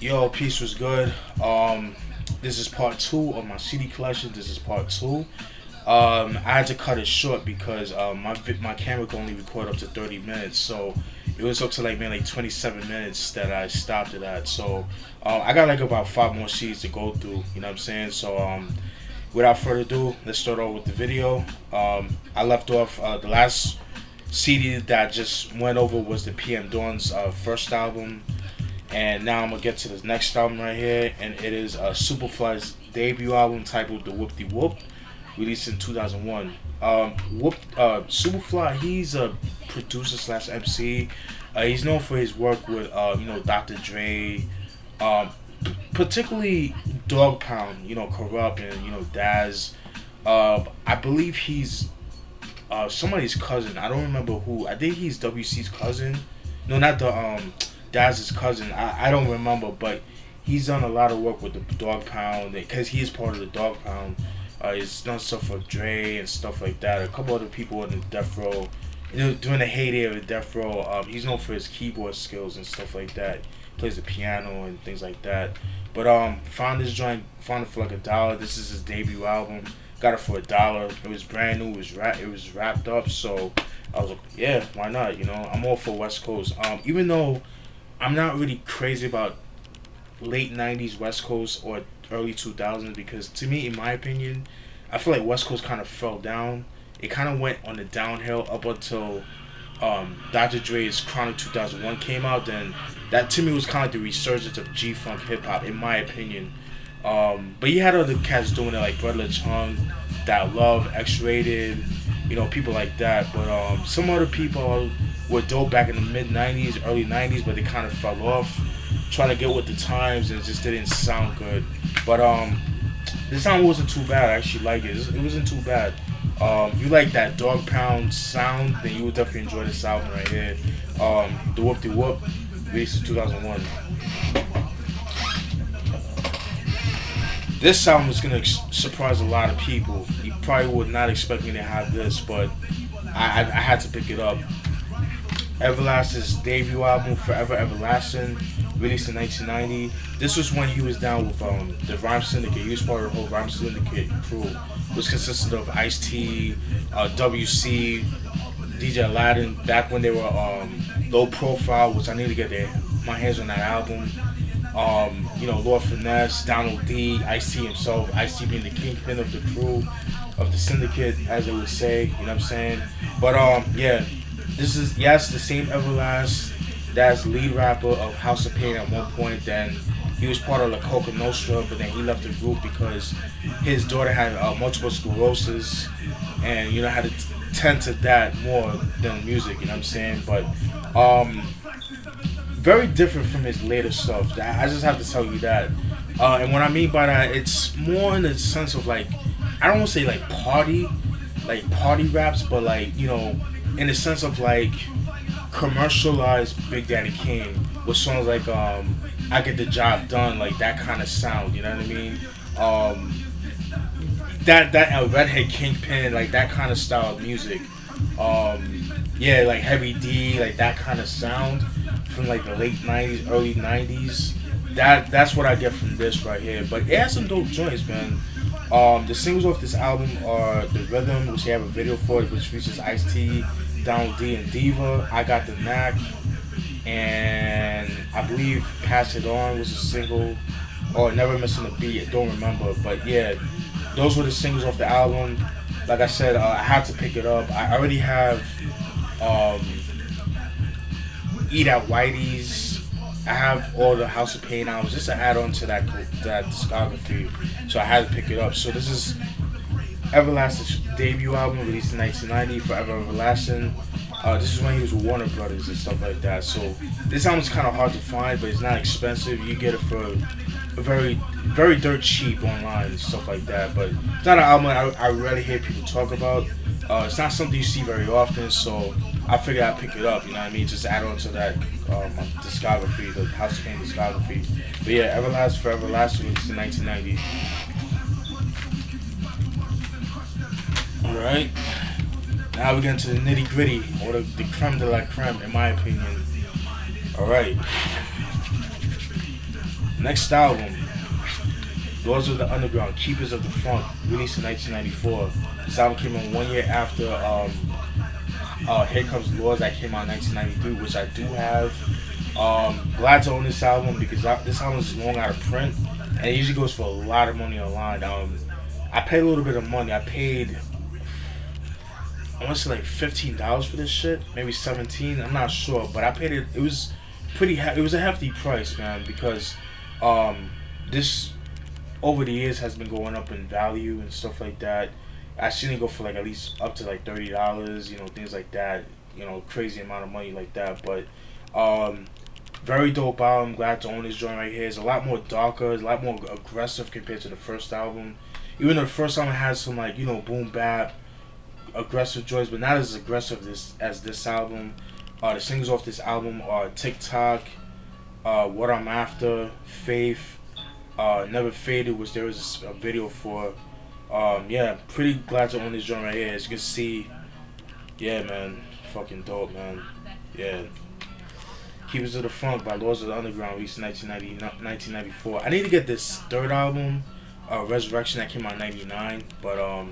Yo, peace was good. This is part two of my CD collection. This is part two. I had to cut it short because my camera can only record up to 30 minutes, so it was up to like 27 minutes that I stopped it at. So I got like about five more CDs to go through. You know what I'm saying? So without further ado, let's start off with the video. I left off the last CD that I just went over was the PM Dawn's first album. And now I'm gonna get to this next album right here, and it is Superfly's debut album titled Dat Whoopty Woop, released in 2001. Superfly, he's a producer slash MC. He's known for his work with Dr. Dre, particularly Dog Pound, Corrupt, and Daz. I believe he's somebody's cousin. I don't remember who. I think he's WC's cousin. No, not the Daz's cousin. I don't remember, but he's done a lot of work with the Dog Pound because he's part of the Dog Pound. He's done stuff for Dre and stuff like that. A couple other people in the Death Row. During the heyday of the Death Row, he's known for his keyboard skills and stuff like that. Plays the piano and things like that. But found this joint, found it for like $1. This is his debut album. Got it for $1. It was brand new. It was wrapped up. So I was like, yeah, why not? I'm all for West Coast. Even though I'm not really crazy about late 90s West Coast or early 2000s, because to me, in my opinion, I feel like West Coast kind of fell down. It kind of went on the downhill up until Dr. Dre's Chronic 2001 came out. Then that to me was kind of like the resurgence of G-Funk hip hop, in my opinion. But you had other cats doing it like Brother Chung, That Love, X-Rated, people like that. But some other people were dope back in the mid 90s, early 90s, but they kind of fell off, trying to get with the times, and it just didn't sound good. But this album wasn't too bad. I actually like it. It wasn't too bad. If you like that Dog Pound sound, then you would definitely enjoy this album right here. Dat Whoopty Woop, released in 2001. This album is gonna surprise a lot of people. You probably would not expect me to have this, but I had to pick it up. Everlast's debut album, Forever Everlasting, released in 1990. This was when he was down with the Rhyme Syndicate. He was part of the whole Rhyme Syndicate crew, which consisted of Ice-T, WC, DJ Aladdin, back when they were low profile, which I need to get my hands on that album. Lord Finesse, Donald D, Ice-T himself, Ice-T being the kingpin of the crew, of the syndicate, as they would say, you know what I'm saying? But yeah. This is, yes, the same Everlast that's lead rapper of House of Pain at one point. Then he was part of La Coca Nostra, but then he left the group because his daughter had multiple sclerosis, and had to tend to that more than music, you know what I'm saying? But very different from his later stuff. I just have to tell you that. And what I mean by that, it's more in the sense of like, I don't want to say like party raps, but like, in the sense of like commercialized Big Daddy Kane with songs like I Get the Job Done, like that kind of sound, you know what I mean? That Redhead Kingpin, like that kind of style of music. Yeah, like Heavy D, like that kind of sound from like the late 90s, early 90s. That's what I get from this right here. But it has some dope joints, man. The singles off this album are The Rhythm, which they have a video for, which features Ice-T, Donald D, and Diva. I Got the Knack, and I believe Pass It On was a single, or Never Missing a Beat. I don't remember, but yeah, those were the singles off the album. Like I said, I had to pick it up. I already have Eat at Whitey's. I have all the House of Pain albums just to add on to that discography, so I had to pick it up. So this is Everlast's debut album, released in 1990, Forever Everlasting. This is when he was with Warner Brothers and stuff like that. So this album's kind of hard to find, but it's not expensive. You get it for a very, very dirt cheap online and stuff like that. But it's not an album I rarely hear people talk about. It's not something you see very often, so I figured I'd pick it up, you know what I mean? Just add on to that discography, the House of Pain discography. But yeah, Everlast for Everlasting, released in 1990. Alright. Now we get into the nitty gritty, or the creme de la creme, in my opinion. Alright. Next album, Lords of the Underground, Keepers of the Funk, released in 1994. This album came out 1 year after Here Comes Lords, that came out in 1993, which I do have. Glad to own this album because this album is long out of print, and it usually goes for a lot of money online. I paid a little bit of money. I paid, I want to say like $15 for this shit, maybe 17. I'm not sure, but I paid it. It was it was a hefty price, man, because this over the years has been going up in value and stuff like that. I seen it go for like at least up to like $30, you know, things like that, you know, crazy amount of money like that. But very dope album. Glad to own this joint right here. It's a lot more darker, it's a lot more aggressive compared to the first album. Even though the first album has some like, you know, boom bap, aggressive joints, but not as aggressive as this album. The singles off this album are TikTok, What I'm After, Faith, Never Faded, which there was a video for. Yeah, pretty glad to own this joint right here. As you can see, yeah, man, fucking dope, man. Yeah. Keepers of the Funk by Lords of the Underground, released in 1994. I need to get this third album, Resurrection, that came out in 99. But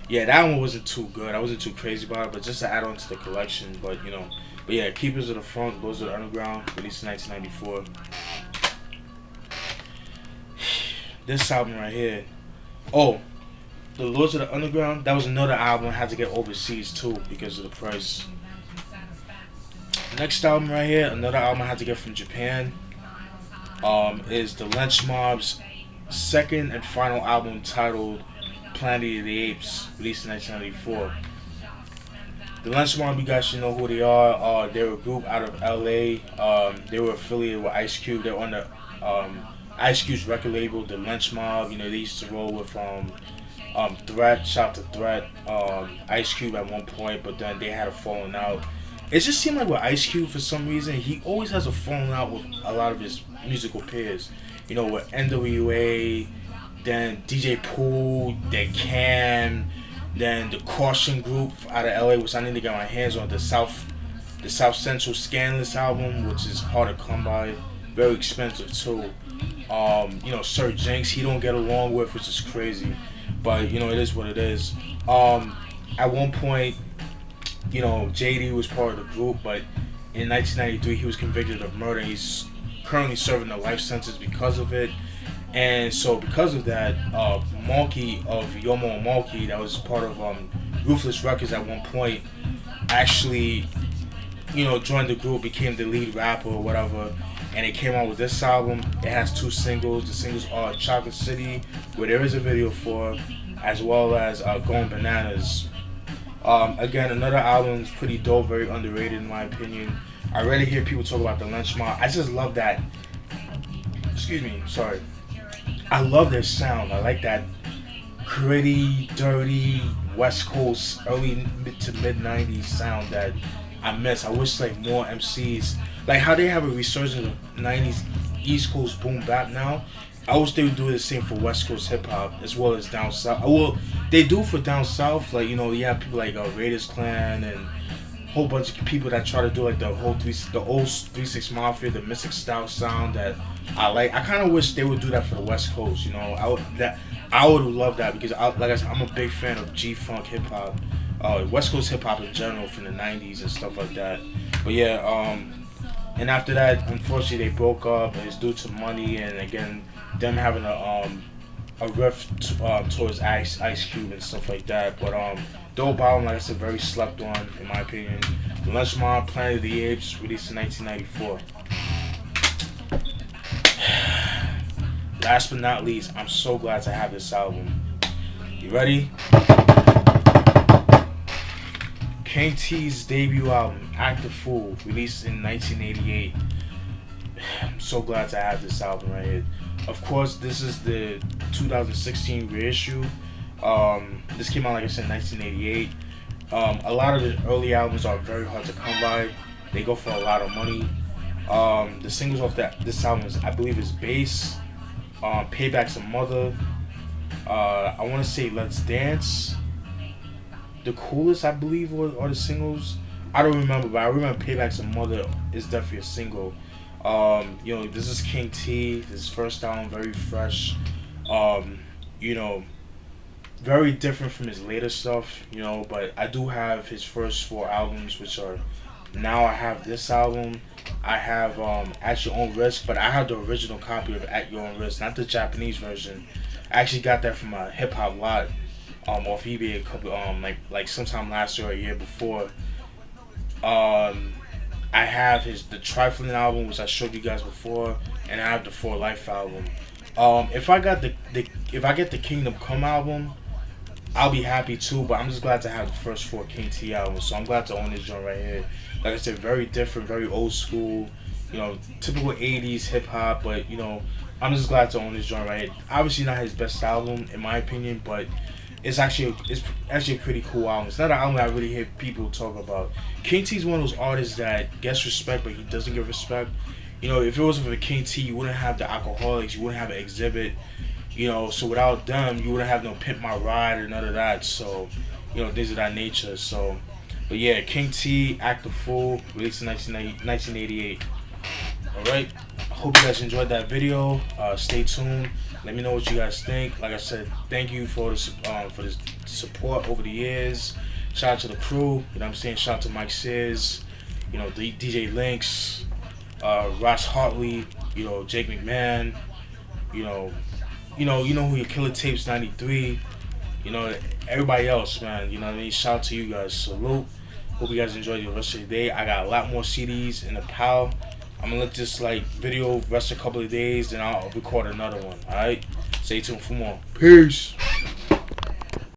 yeah, that one wasn't too good. I wasn't too crazy about it, but just to add on to the collection. But you know, but yeah, Keepers of the Funk, Lords of the Underground, released in 1994. This album right here. Oh, the Lords of the Underground, that was another album I had to get overseas too because of the price. Next album right here, another album I had to get from Japan, is the Lench Mob's second and final album titled Planet of the Apes, released in 1994. The Lench Mob, you guys should know who they are. They're a group out of LA. They were affiliated with Ice Cube. They're on the Ice Cube's record label, the Lench Mob. You know, they used to roll with Threat, shout to Threat, Ice Cube at one point, but then they had a falling out. It just seemed like with Ice Cube, for some reason, he always has a falling out with a lot of his musical peers. You know, with NWA, then DJ Pooh, then Cam, then the Caution Group out of LA, which I need to get my hands on, the South Central Scandalous album, which is hard to come by, very expensive too. You know, Sir Jinx, he don't get along with, which is crazy, but you know, it is what it is. At one point, you know, JD was part of the group, but in 1993 he was convicted of murder. He's currently serving a life sentence because of it. And so because of that, Malky of Yomo and Malky, that was part of Ruthless Records at one point, actually, you know, joined the group, became the lead rapper or whatever, and it came out with this album. It has 2 singles. The singles are Chocolate City, where there is a video for, as well as Going Bananas. Again, another album is pretty dope, very underrated in my opinion. I rarely hear people talk about the Lench Mob. I just love that. Excuse me, sorry. I love their sound. I like that gritty, dirty West Coast, early to mid '90s sound that I miss. I wish like more MCs, like how they have a resurgence of '90s East Coast boom bap now. I wish they would do the same for West Coast hip hop as well as down south. Well, they do for down south. Like, you know, you have people like Raiders Clan and a whole bunch of people that try to do like the old 3-6 Mafia, the Mystic Style sound that I like. I kind of wish they would do that for the West Coast. You know, I would love that because like I said, I'm a big fan of G-Funk hip hop, West Coast hip hop in general from the '90s and stuff like that. But yeah, and after that, unfortunately, they broke up. And it's due to money and again, them having a rift towards Ice Cube and stuff like that. But dope album, like I said, very slept on in my opinion. The Lench Mob, Planet of the Apes, released in 1994. Last but not least, I'm so glad to have this album. You ready? King T's debut album, Act a Fool, released in 1988. I'm so glad to have this album right here. Of course, this is the 2016 reissue. This came out, like I said, in 1988. A lot of the early albums are very hard to come by. They go for a lot of money. The singles off this album is, I believe, is Bass, Payback's a Mother. I want to say Let's Dance. The Coolest, I believe, are the singles. I don't remember, but I remember Payback's a Mother is definitely a single. You know, this is King T. His first album, very fresh. Um, you know, very different from his later stuff. You know, but I do have his first four albums, which are now I have this album. I have At Your Own Risk, but I have the original copy of At Your Own Risk, not the Japanese version. I actually got that from a hip hop lot off eBay a couple like sometime last year or a year before. Um, I have the Trifling album, which I showed you guys before, and I have the For Life album. If I got the if I get the Kingdom Come album, I'll be happy too. But I'm just glad to have the first four King T albums, so I'm glad to own this joint right here. Like I said, very different, very old school. You know, typical '80s hip hop, but you know, I'm just glad to own this joint right here. Obviously, not his best album in my opinion, but it's actually a pretty cool album. It's not an album I really hear people talk about. King T's one of those artists that gets respect, but he doesn't get respect. You know, if it wasn't for King T, you wouldn't have the Alcoholics, you wouldn't have an Exhibit. You know, so without them, you wouldn't have no Pimp My Ride or none of that. So, you know, things of that nature. So, but yeah, King T, Act the Fool, released in 1988. Alright, hope you guys enjoyed that video. Stay tuned. Let me know what you guys think. Like I said, thank you for the support over the years. Shout out to the crew. You know what I'm saying? Shout out to Mike Sears. You know, DJ Lynx, Ross Hartley. You know, Jake McMahon. You know who your Killer Tapes 93. You know, everybody else, man. You know what I mean? Shout out to you guys. Salute. Hope you guys enjoyed the rest of the day. I got a lot more CDs in the pile. I'm gonna let this video rest a couple of days, then I'll record another one. Alright? Stay tuned for more. Peace.